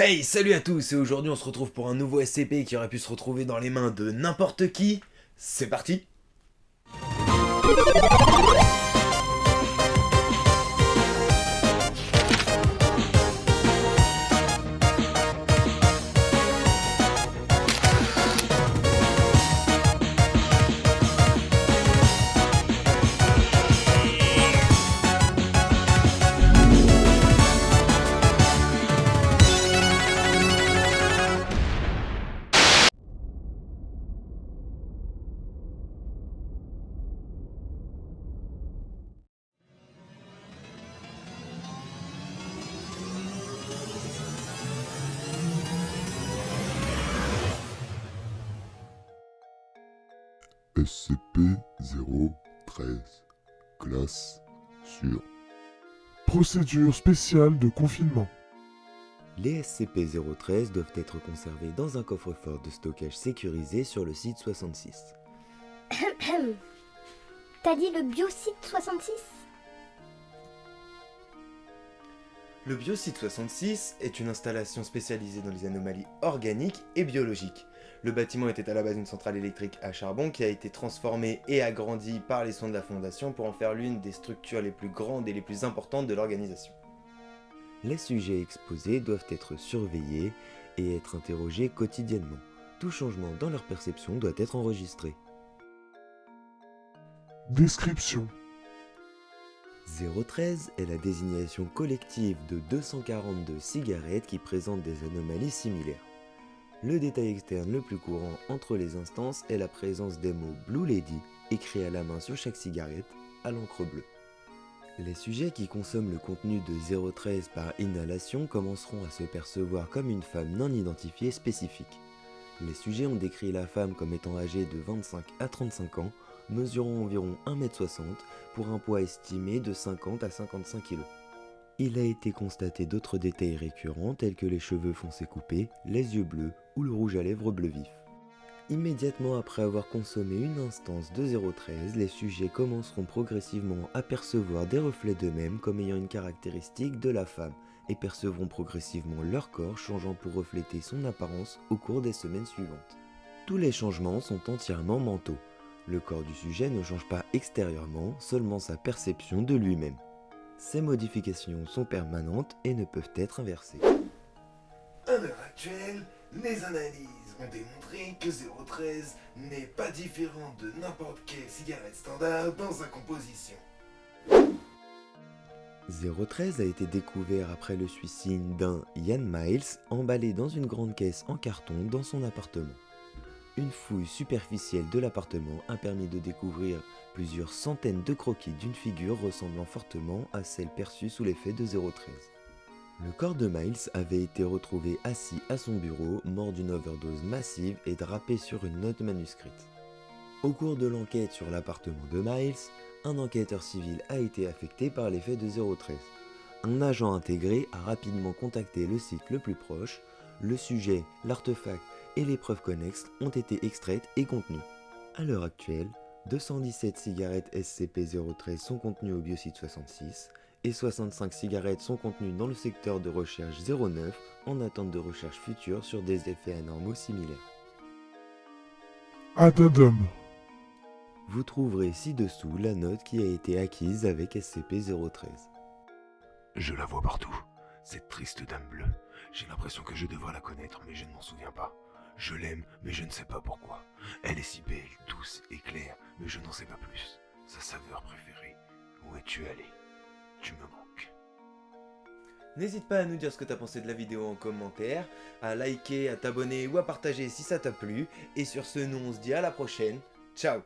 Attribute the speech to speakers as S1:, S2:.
S1: Hey, salut à tous, et aujourd'hui on se retrouve pour un nouveau SCP qui aurait pu se retrouver dans les mains de n'importe qui. C'est parti.
S2: SCP-013, classe sûre. Procédure spéciale de confinement.
S3: Les SCP-013 doivent être conservés dans un coffre-fort de stockage sécurisé sur le site 66.
S4: T'as dit le biosite 66?
S1: Le Biosite 66 est une installation spécialisée dans les anomalies organiques et biologiques. Le bâtiment était à la base une centrale électrique à charbon qui a été transformée et agrandie par les soins de la Fondation pour en faire l'une des structures les plus grandes et les plus importantes de l'organisation.
S3: Les sujets exposés doivent être surveillés et être interrogés quotidiennement. Tout changement dans leur perception doit être enregistré.
S2: Description.
S3: 013 est la désignation collective de 242 cigarettes qui présentent des anomalies similaires. Le détail externe le plus courant entre les instances est la présence des mots Blue Lady écrits à la main sur chaque cigarette à l'encre bleue. Les sujets qui consomment le contenu de 013 par inhalation commenceront à se percevoir comme une femme non identifiée spécifique. Les sujets ont décrit la femme comme étant âgée de 25 à 35 ans, mesurant environ 1m60 pour un poids estimé de 50 à 55 kg. Il a été constaté d'autres détails récurrents tels que les cheveux foncés coupés, les yeux bleus ou le rouge à lèvres bleu vif. Immédiatement après avoir consommé une instance de 013, les sujets commenceront progressivement à percevoir des reflets d'eux-mêmes comme ayant une caractéristique de la femme et percevront progressivement leur corps changeant pour refléter son apparence au cours des semaines suivantes. Tous les changements sont entièrement mentaux. Le corps du sujet ne change pas extérieurement, seulement sa perception de lui-même. Ces modifications sont permanentes et ne peuvent être inversées.
S5: À l'heure actuelle, les analyses ont démontré que 013 n'est pas différent de n'importe quelle cigarette standard dans sa composition.
S3: 013 a été découvert après le suicide d'un Ian Miles emballé dans une grande caisse en carton dans son appartement. Une fouille superficielle de l'appartement a permis de découvrir plusieurs centaines de croquis d'une figure ressemblant fortement à celle perçue sous l'effet de 013. Le corps de Miles avait été retrouvé assis à son bureau, mort d'une overdose massive et drapé sur une note manuscrite. Au cours de l'enquête sur l'appartement de Miles, un enquêteur civil a été affecté par l'effet de 013. Un agent intégré a rapidement contacté le site le plus proche. Le sujet, l'artefact et les preuves connexes ont été extraites et contenues. À l'heure actuelle, 217 cigarettes SCP-013 sont contenues au biosite 66 et 65 cigarettes sont contenues dans le secteur de recherche 09 en attente de recherche future sur des effets anormaux similaires.
S2: Addendum.
S3: Vous trouverez ci-dessous la note qui a été acquise avec SCP-013.
S6: Je la vois partout, cette triste dame bleue. J'ai l'impression que je devrais la connaître, mais je ne m'en souviens pas. Je l'aime, mais je ne sais pas pourquoi. Elle est si belle, douce et claire, mais je n'en sais pas plus. Sa saveur préférée. Où es-tu allé? Tu me manques.
S1: N'hésite pas à nous dire ce que t'as pensé de la vidéo en commentaire, à liker, à t'abonner ou à partager si ça t'a plu. Et sur ce, nous on se dit à la prochaine. Ciao.